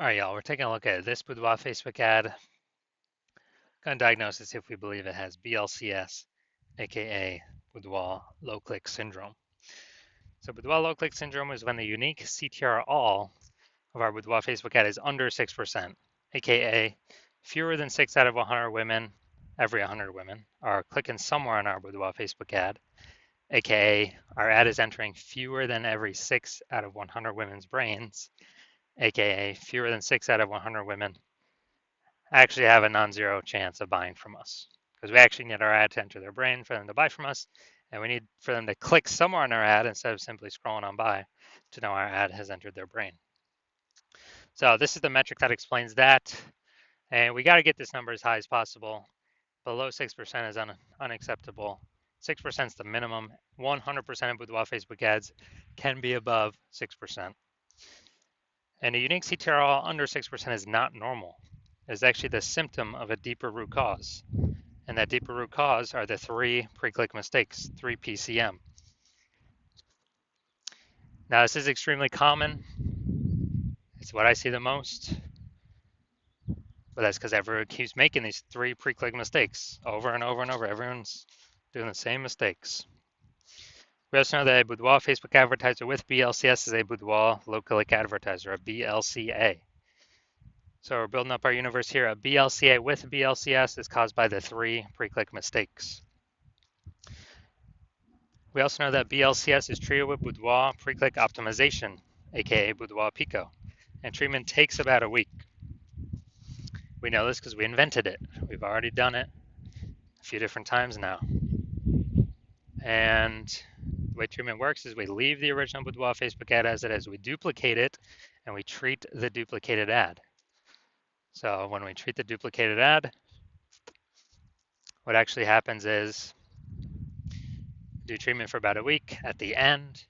All right, y'all, we're taking a look at this Boudoir Facebook ad. Going to diagnose this if we believe it has BLCS, aka Boudoir low click syndrome. So Boudoir low click syndrome is when the unique CTR all of our Boudoir Facebook ad is under 6%, aka fewer than 6 out of 100 women, every 100 women, are clicking somewhere on our Boudoir Facebook ad, aka our ad is entering fewer than every 6 out of 100 women's brains, aka fewer than 6 out of 100 women actually have a non-zero chance of buying from us, because we actually need our ad to enter their brain for them to buy from us, and we need for them to click somewhere on our ad instead of simply scrolling on by to know our ad has entered their brain. So this is the metric that explains that, and we got to get this number as high as possible. Below 6% is unacceptable. 6% is the minimum. 100% of Boudoir Facebook ads can be above 6%. And a unique CTRL under 6% is not normal. It's actually the symptom of a deeper root cause. And that deeper root cause are the 3 pre-click mistakes, 3 PCM. Now, this is extremely common. It's what I see the most. But that's because everyone keeps making these 3 pre-click mistakes over and over and over. Everyone's doing the same mistakes. We also know that a Boudoir Facebook advertiser with BLCS is a Boudoir low-click advertiser, a BLCA. So we're building up our universe here. A BLCA with BLCS is caused by the 3 pre-click mistakes. We also know that BLCS is treated with Boudoir pre-click optimization, aka Boudoir Pico, and treatment takes about a week. We know this because we invented it. We've already done it a few different times now. And the way treatment works is we leave the original Boudoir Facebook ad as it is. We duplicate it, and we treat the duplicated ad. So when we treat the duplicated ad, what actually happens is do treatment for about a week. At the end,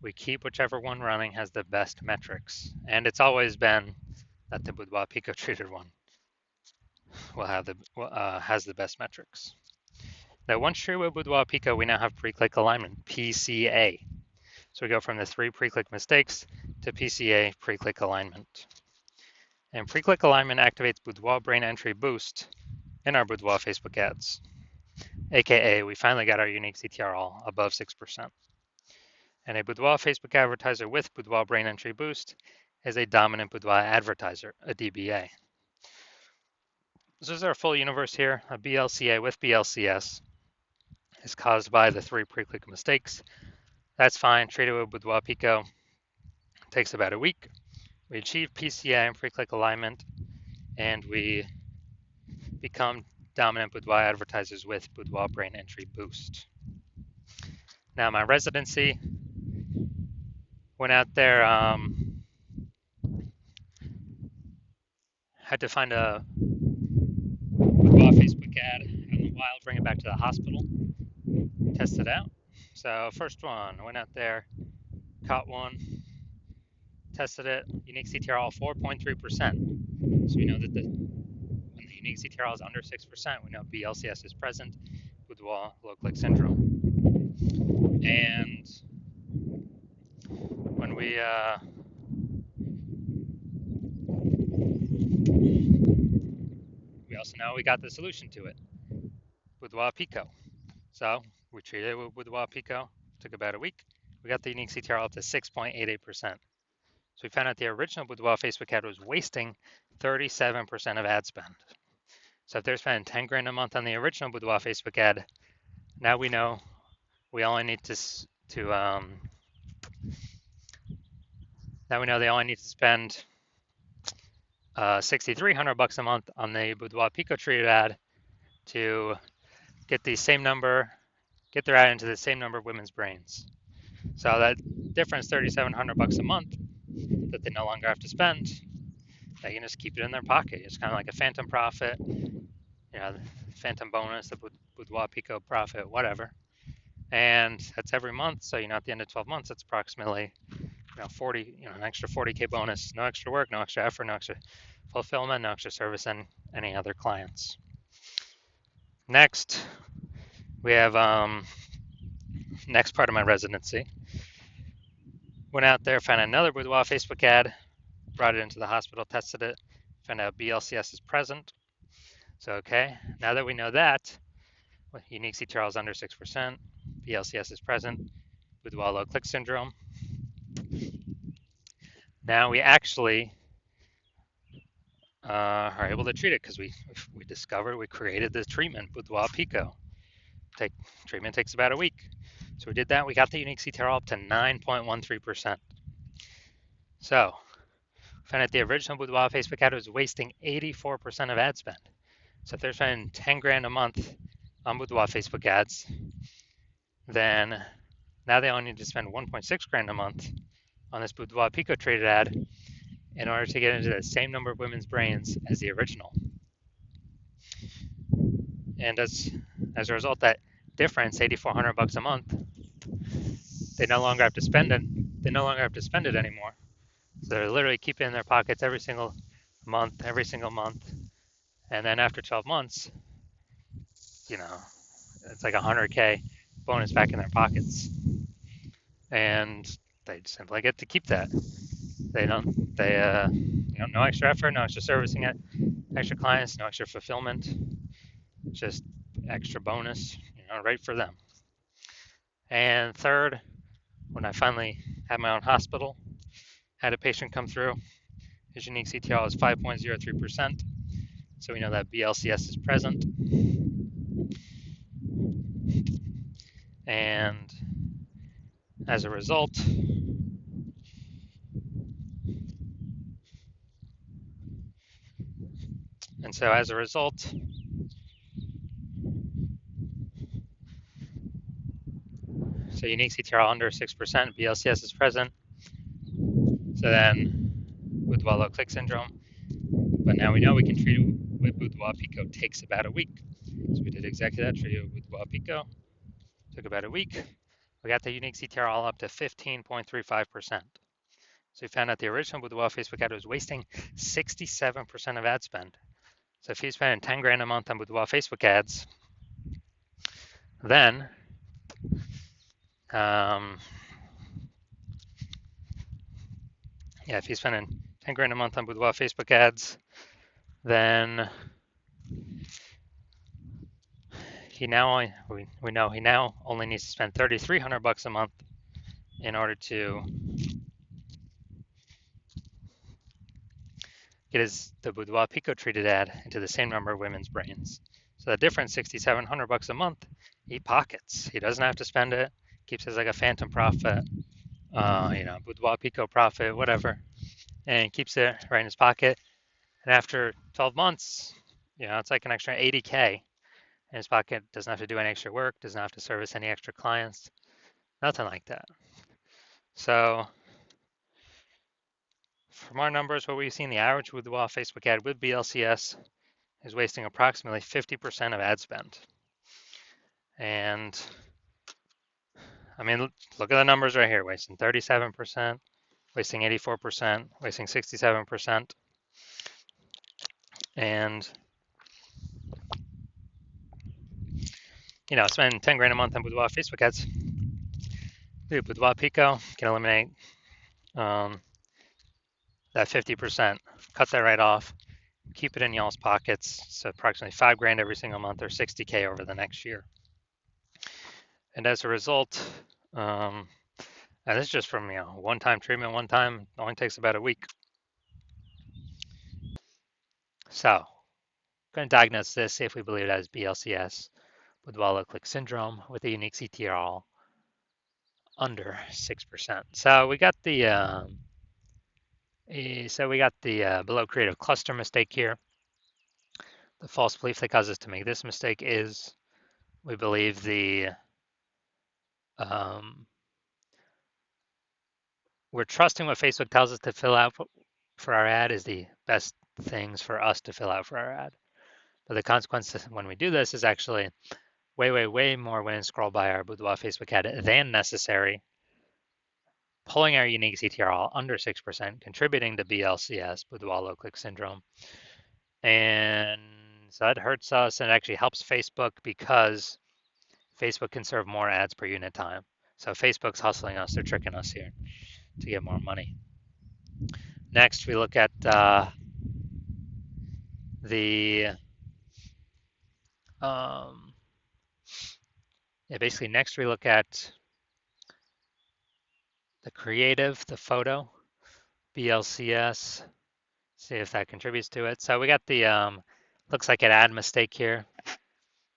we keep whichever one running has the best metrics. And it's always been that the Boudoir Pico treated one will have has the best metrics. Now, once treated with Boudoir Pico, we now have pre-click alignment, PCA. So we go from the 3 pre-click mistakes to PCA, pre-click alignment. And pre-click alignment activates Boudoir brain entry boost in our Boudoir Facebook ads, aka we finally got our unique CTR all above 6%. And a Boudoir Facebook advertiser with Boudoir brain entry boost is a dominant Boudoir advertiser, a DBA. So this is our full universe here. A BLCA with BLCS is caused by the 3 pre-click mistakes. That's fine. Treated with Boudoir Pico. It takes about a week. We achieve PCA and pre-click alignment, and we become dominant Boudoir advertisers with Boudoir brain entry boost. Now, my residency went out there, had to find a Boudoir Facebook ad out in the wild, bring it back to the hospital, test it out. So first one, went out there, caught one, tested it, unique CTR all 4.3%. So we know that when the unique CTR is under 6%, we know BLCS is present, Boudoir low click syndrome. And when we also know we got the solution to it, Boudoir Pico. So we treated it with Boudoir Pico, took about a week. We got the unique CTR up to 6.88%. So we found out the original Boudoir Facebook ad was wasting 37% of ad spend. So if they're spending 10 grand a month on the original Boudoir Facebook ad, now we know we only need now we know they only need to spend $6,300 a month on the Boudoir Pico treated ad to get the same number, get their ad into the same number of women's brains. So that difference, $3,700 a month, that they no longer have to spend, they can just keep it in their pocket. It's kind of like a phantom profit, phantom bonus, the Boudoir Pico profit, whatever. And that's every month. So, at the end of 12 months, it's approximately, 40, an extra 40K bonus, no extra work, no extra effort, no extra fulfillment, no extra service, and any other clients. Next, we have next part of my residency. Went out there, found another Boudoir Facebook ad, brought it into the hospital, tested it, found out BLCS is present. So, okay, now that we know that, unique CTRL is under 6%, BLCS is present, Boudoir low click syndrome. Now we actually are able to treat it because we discovered, we created the treatment, Boudoir Pico. Treatment takes about a week. So we did that. We got the unique CTRL up to 9.13%. So found that the original Boudoir Facebook ad was wasting 84% of ad spend. So if they're spending 10 grand a month on Boudoir Facebook ads, then now they only need to spend 1.6 grand a month on this Boudoir Pico traded ad in order to get into the same number of women's brains as the original. And as a result, that difference, $8,400 a month, they no longer have to spend it. They no longer have to spend it anymore. So they're literally keeping it in their pockets every single month, and then after 12 months, it's like 100K bonus back in their pockets, and they simply get to keep that. No extra effort, no extra servicing it, extra clients, no extra fulfillment, just extra bonus, right for them. And third, when I finally had my own hospital, had a patient come through, his unique CTRL is 5.03%, so we know that BLCS is present. And as a result, so unique CTRL under 6%, BLCS is present. So then with low click syndrome, but now we know we can treat it with Boudoir Pico. Takes about a week. So we did exactly that, treated it with Boudoir Pico. Took about a week. We got the unique CTRL up to 15.35%. So we found out the original Boudoir Facebook ad was wasting 67% of ad spend. So if he's spending 10 grand a month on Boudoir Facebook ads, then if he's spending 10 grand a month on Boudoir Facebook ads, then we know he now only needs to spend $3,300 a month in order to get the Boudoir Pico treated ad into the same number of women's brains. So the difference, $6,700 a month, he pockets. He doesn't have to spend it. Keeps it as like a phantom profit, Boudoir Pico profit, whatever, and keeps it right in his pocket. And after 12 months, it's like an extra 80K in his pocket. Doesn't have to do any extra work. Doesn't have to service any extra clients. Nothing like that. So from our numbers, what we've seen, the average Boudoir Facebook ad with BLCS is wasting approximately 50% of ad spend. And I mean, look at the numbers right here, wasting 37%, wasting 84%, wasting 67%. And, spending 10 grand a month on Boudoir Facebook ads. Boudoir Pico can eliminate that 50%, cut that right off, keep it in y'all's pockets. So approximately 5 grand every single month, or 60K over the next year. And as a result, and this is just from one-time treatment, only takes about a week. So I'm going to diagnose this, see if we believe it has BLCS with low click syndrome with a unique CTRL under 6%. So we got the below creative cluster mistake here. The false belief that causes us to make this mistake is we believe we're trusting what Facebook tells us to fill out for our ad is the best things for us to fill out for our ad. But the consequence when we do this is actually way more women scroll by our Boudoir Facebook ad than necessary, pulling our unique CTRL under 6%, contributing to BLCS, Boudoir low click syndrome. And so that hurts us, and it actually helps Facebook because Facebook can serve more ads per unit time. So Facebook's hustling us, they're tricking us here to get more money. Next, we look at the basically next we look at the creative, the photo, BLCS, see if that contributes to it. So we got the looks like an ad mistake here.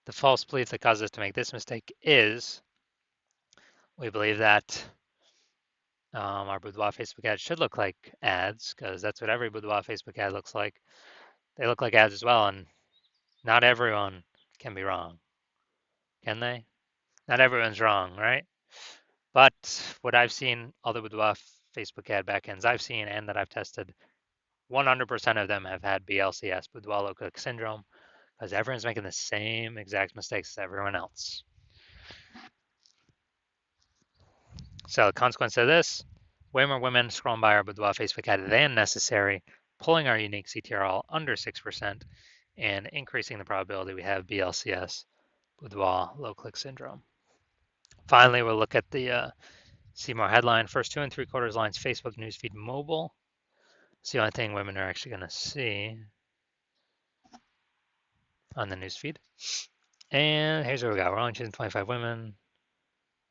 The false belief that causes us to make this mistake is we believe that our Boudoir Facebook ad should look like ads because that's what every Boudoir Facebook ad looks like. They look like ads as well, and not everyone can be wrong, can they? Not everyone's wrong, right? But what I've seen, all the Boudoir Facebook ad backends I've seen and that I've tested, 100% of them have had BLCS, Boudoir low click syndrome, because everyone's making the same exact mistakes as everyone else. So the consequence of this, way more women scrolling by our Boudoir Facebook ad than necessary, pulling our unique CTRL under 6%, and increasing the probability we have BLCS, Boudoir low click syndrome. Finally, we'll look at the see more headline. First 2 3/4 lines, Facebook newsfeed mobile. It's the only thing women are actually going to see on the newsfeed. And here's what we got. We're only choosing 25 women.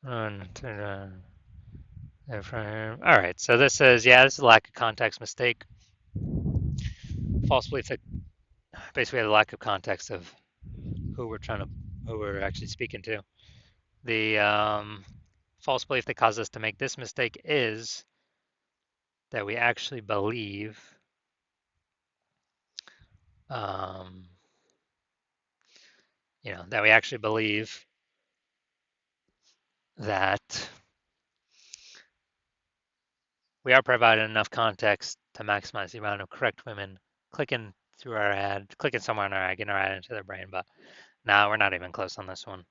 All right, so this is, yeah, this is a lack of context mistake. False belief that basically had a lack of context of who we're actually speaking to. The false belief that caused us to make this mistake is that we actually believe that we actually believe that we are providing enough context to maximize the amount of correct women clicking through our ad, clicking somewhere on our ad, getting our ad into their brain. But now we're not even close on this one.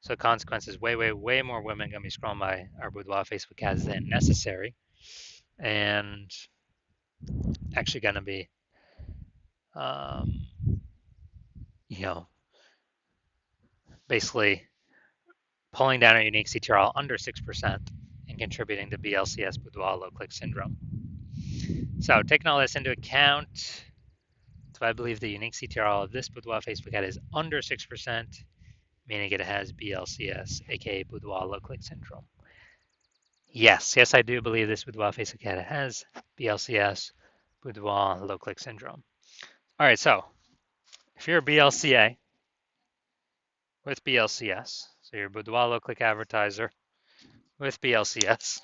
So consequences, way more women gonna be scrolling by our Boudoir Facebook ads than necessary, and actually gonna be, um, basically pulling down our unique CTRL under 6% and contributing to BLCS Boudoir low click syndrome. So taking all this into account, so I believe the unique CTRL of this Boudoir Facebook ad is under 6%, meaning it has BLCS, aka Boudoir low click syndrome. Yes, I do believe this Boudoir Facebook ad has BLCS, Boudoir low click syndrome. All right, so if you're a BLCA with BLCS, so you're a Boudoir low click advertiser with BLCS,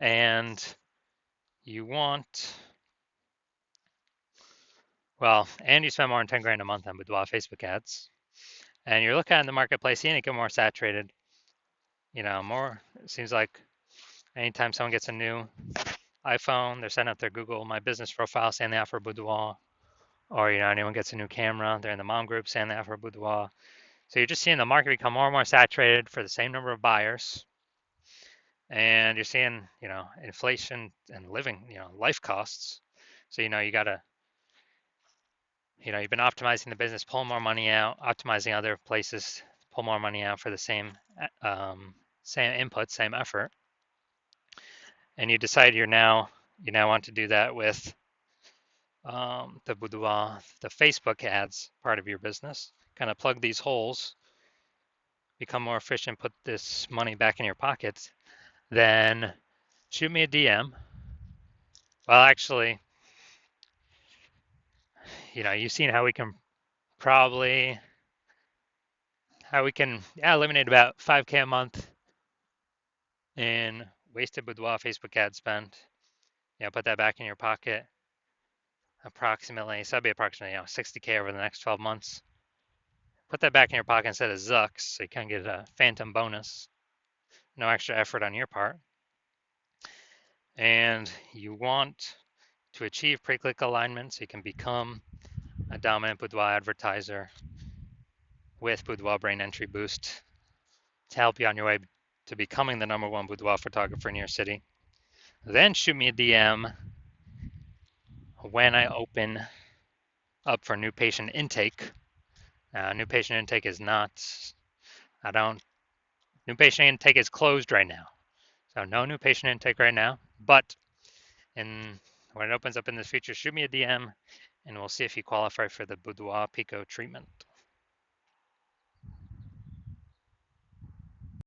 and you want, and you spend more than 10 grand a month on Boudoir Facebook ads, and you're looking at the marketplace, seeing it get more saturated, it seems like anytime someone gets a new iPhone, they're setting up their Google My Business profile saying they offer Boudoir, or anyone gets a new camera, they're in the mom group saying they offer Boudoir. So you're just seeing the market become more and more saturated for the same number of buyers, and you're seeing inflation and living life costs. So you gotta you've been optimizing the business, pull more money out, optimizing other places, pull more money out for the same input, same effort, and you decide you now want to do that with the Boudoir, the Facebook ads part of your business. Kind of plug these holes, become more efficient, put this money back in your pockets. Then shoot me a DM. Well, actually, you've seen how we can eliminate about 5K a month in wasted Boudoir Facebook ad spend. Put that back in your pocket. Approximately, so that'd be approximately 60K over the next 12 months. Put that back in your pocket instead of Zucks, so you can get a phantom bonus. No extra effort on your part. And you want to achieve pre-click alignment so you can become a dominant Boudoir advertiser with Boudoir Brain Entry Boost to help you on your way to becoming the #1 boudoir photographer in your city. Then shoot me a DM when I open up for new patient intake. New patient intake is new patient intake is closed right now. So no new patient intake right now, but in When it opens up in the future, shoot me a DM and we'll see if you qualify for the Boudoir Pico treatment.